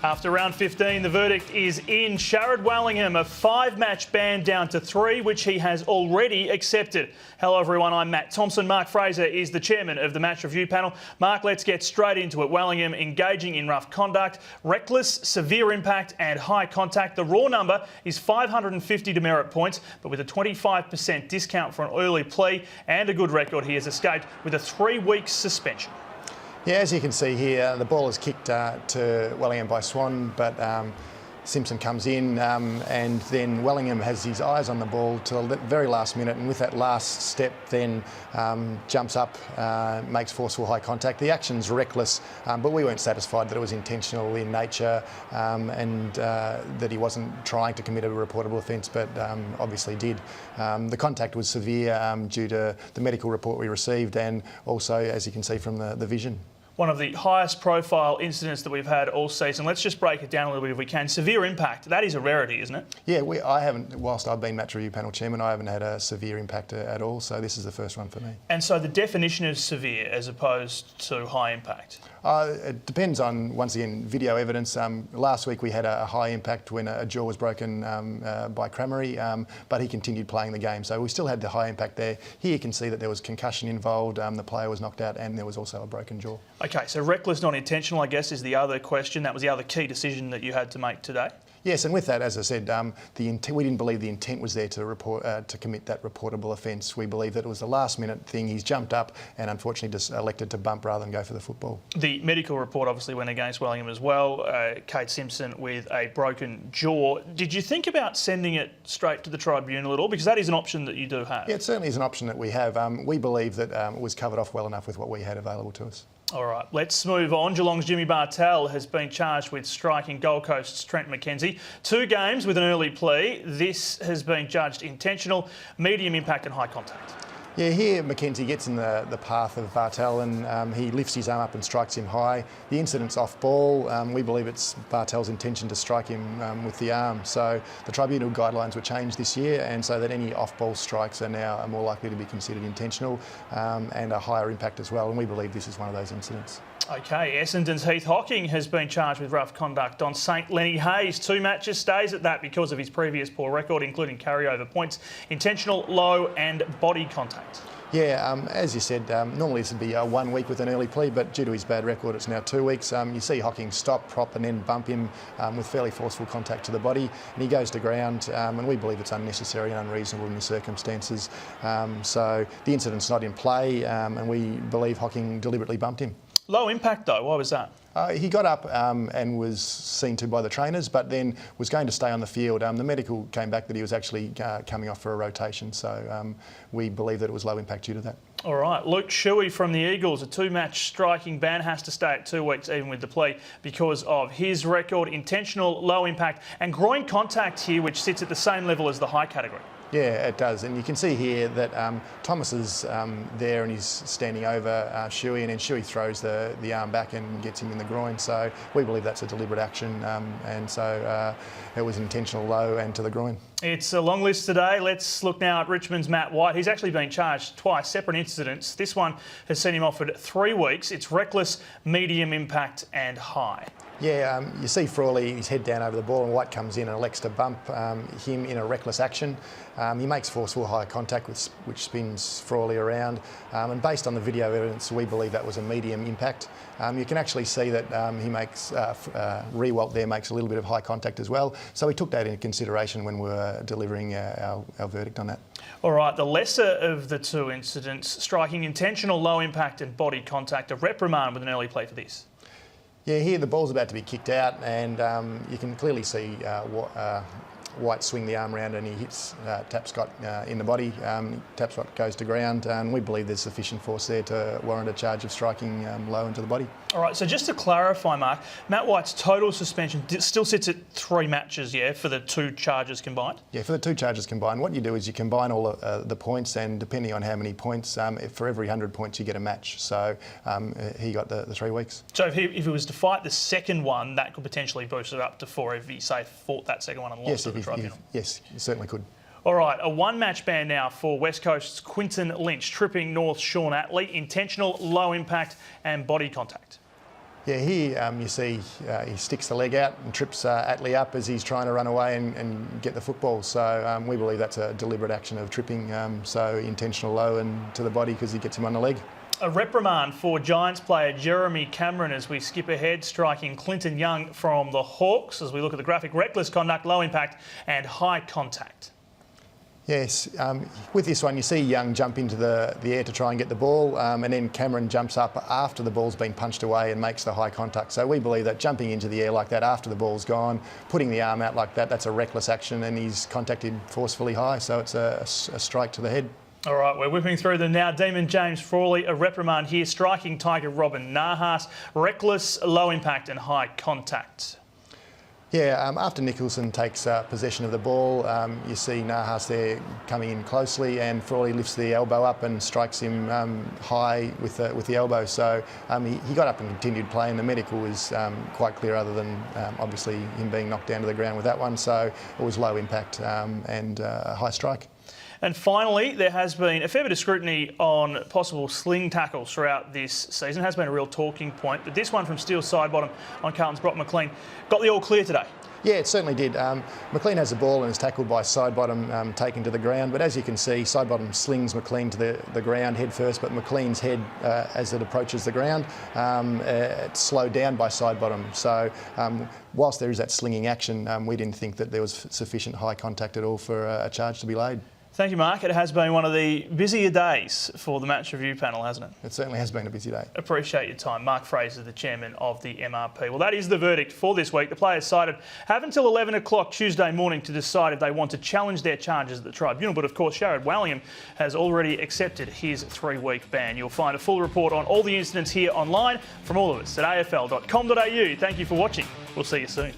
After round 15, the verdict is in. Sharrod Wallingham, a 5-match ban down to 3, which he has already accepted. Hello everyone, I'm Matt Thompson. Mark Fraser is the chairman of the match review panel. Mark, let's get straight into it. Wallingham engaging in rough conduct, reckless, severe impact and high contact. The raw number is 550 demerit points, but with a 25% discount for an early plea and a good record, he has escaped with a 3-week suspension. Yeah, as you can see here, the ball is kicked to Wallingham by Swan, but Simpson comes in and then Wallingham has his eyes on the ball till the very last minute, and with that last step then jumps up, makes forceful high contact. The action's reckless, but we weren't satisfied that it was intentional in nature and that he wasn't trying to commit a reportable offence, but obviously did. The contact was severe due to the medical report we received and also, as you can see from the vision. One of the highest profile incidents that we've had all season. Let's just break it down a little bit if we can. Severe impact, that is a rarity, isn't it? Yeah, I haven't, whilst I've been match review panel chairman, I haven't had a severe impact at all, so this is the first one for me. And so the definition of severe as opposed to high impact? It depends on, once again, video evidence. Last week we had a high impact when a jaw was broken by Cramery, but he continued playing the game, so we still had the high impact there. Here you can see that there was concussion involved, the player was knocked out and there was also a broken jaw. Okay, so reckless, not intentional, I guess, is the other question. That was the other key decision that you had to make today. Yes, and with that, as I said, we didn't believe the intent was there to commit that reportable offence. We believe that it was the last-minute thing. He's jumped up and unfortunately just elected to bump rather than go for the football. The medical report obviously went against Wallingham as well. Kate Simpson with a broken jaw. Did you think about sending it straight to the tribunal at all? Because that is an option that you do have. Yeah, it certainly is an option that we have. We believe that it was covered off well enough with what we had available to us. All right, let's move on. Geelong's Jimmy Bartel has been charged with striking Gold Coast's Trent McKenzie. 2 games with an early plea. This has been judged intentional, medium impact and high contact. Yeah, here McKenzie gets in the path of Bartel and he lifts his arm up and strikes him high. The incident's off ball. We believe it's Bartel's intention to strike him with the arm. So the tribunal guidelines were changed this year, and so that any off-ball strikes are now more likely to be considered intentional and a higher impact as well. And we believe this is one of those incidents. Okay, Essendon's Heath Hocking has been charged with rough conduct on St Lenny Hayes. 2 matches, stays at that because of his previous poor record, including carryover points, intentional, low and body contact. Yeah, as you said, normally this would be 1 week with an early plea, but due to his bad record, it's now 2 weeks. You see Hocking stop, prop and then bump him with fairly forceful contact to the body, and he goes to ground, and we believe it's unnecessary and unreasonable in the circumstances. So the incident's not in play, and we believe Hocking deliberately bumped him. Low impact though, why was that? He got up and was seen to by the trainers, but then was going to stay on the field. The medical came back that he was actually coming off for a rotation, so we believe that it was low impact due to that. All right, Luke Shuey from the Eagles, a 2-match striking ban, has to stay at 2 weeks even with the plea because of his record, intentional, low impact and groin contact here, which sits at the same level as the high category. Yeah, it does, and you can see here that Thomas is there and he's standing over Shuey, and then Shuey throws the arm back and gets him in the groin. So we believe that's a deliberate action, and so it was intentional low and to the groin. It's a long list today. Let's look now at Richmond's Matt White. He's actually been charged twice, separate incidents. This one has seen him offered 3 weeks. It's reckless, medium impact and high. Yeah, you see Frawley, his head down over the ball, and White comes in and elects to bump him in a reckless action. He makes forceful high contact, which spins Frawley around. And based on the video evidence, we believe that was a medium impact. You can actually see that he makes, Rewalt there makes a little bit of high contact as well. So we took that into consideration when we were delivering our verdict on that. All right, the lesser of the 2 incidents, striking intentional, low impact and body contact, a reprimand with an early plea for this. Yeah, here the ball's about to be kicked out, and you can clearly see White swing the arm around and he hits Tapscott in the body. Tapscott goes to ground, and we believe there's sufficient force there to warrant a charge of striking low into the body. All right, so just to clarify, Mark, Matt White's total suspension still sits at 3 matches, yeah, for the 2 charges combined? Yeah, for the 2 charges combined. What you do is you combine all the points, and depending on how many points, for every 100 points you get a match. So he got the 3 weeks. So if he was to fight the second one, that could potentially boost it up to 4 if he, say, fought that second one and lost to the tribunal? Yes, you certainly could. All right, a 1-match ban now for West Coast's Quinton Lynch, tripping North Sean Atley, intentional, low impact and body contact. Yeah, here you see he sticks the leg out and trips Atley up as he's trying to run away and get the football. So we believe that's a deliberate action of tripping, so intentional low and to the body because he gets him on the leg. A reprimand for Giants player Jeremy Cameron as we skip ahead, striking Clinton Young from the Hawks as we look at the graphic. Reckless conduct, low impact and high contact. Yes, with this one you see Young jump into the air to try and get the ball and then Cameron jumps up after the ball's been punched away and makes the high contact. So we believe that jumping into the air like that after the ball's gone, putting the arm out like that, that's a reckless action and he's contacted forcefully high, so it's a strike to the head. All right, we're whipping through them now. Demon James Frawley, a reprimand here, striking Tiger Robin Nahas, reckless, low impact and high contact. Yeah, after Nicholson takes possession of the ball, you see Nahas there coming in closely and Frawley lifts the elbow up and strikes him high with the elbow. So he got up and continued playing. The medical was quite clear other than obviously him being knocked down to the ground with that one. So it was low impact and a high strike. And finally, there has been a fair bit of scrutiny on possible sling tackles throughout this season. It has been a real talking point, but this one from Steele's side bottom on Carlton's Brock McLean got the all clear today. Yeah, it certainly did. McLean has the ball and is tackled by Sidebottom taken to the ground, but as you can see, Sidebottom slings McLean to the ground head first, but McLean's head, as it approaches the ground, it's slowed down by Sidebottom. So whilst there is that slinging action, we didn't think that there was sufficient high contact at all for a charge to be laid. Thank you, Mark. It has been one of the busier days for the match review panel, hasn't it? It certainly has been a busy day. Appreciate your time. Mark Fraser, the chairman of the MRP. Well, that is the verdict for this week. The players cited have until 11 o'clock Tuesday morning to decide if they want to challenge their charges at the tribunal. But of course, Sharad Wallingham has already accepted his 3-week ban. You'll find a full report on all the incidents here online from all of us at afl.com.au. Thank you for watching. We'll see you soon.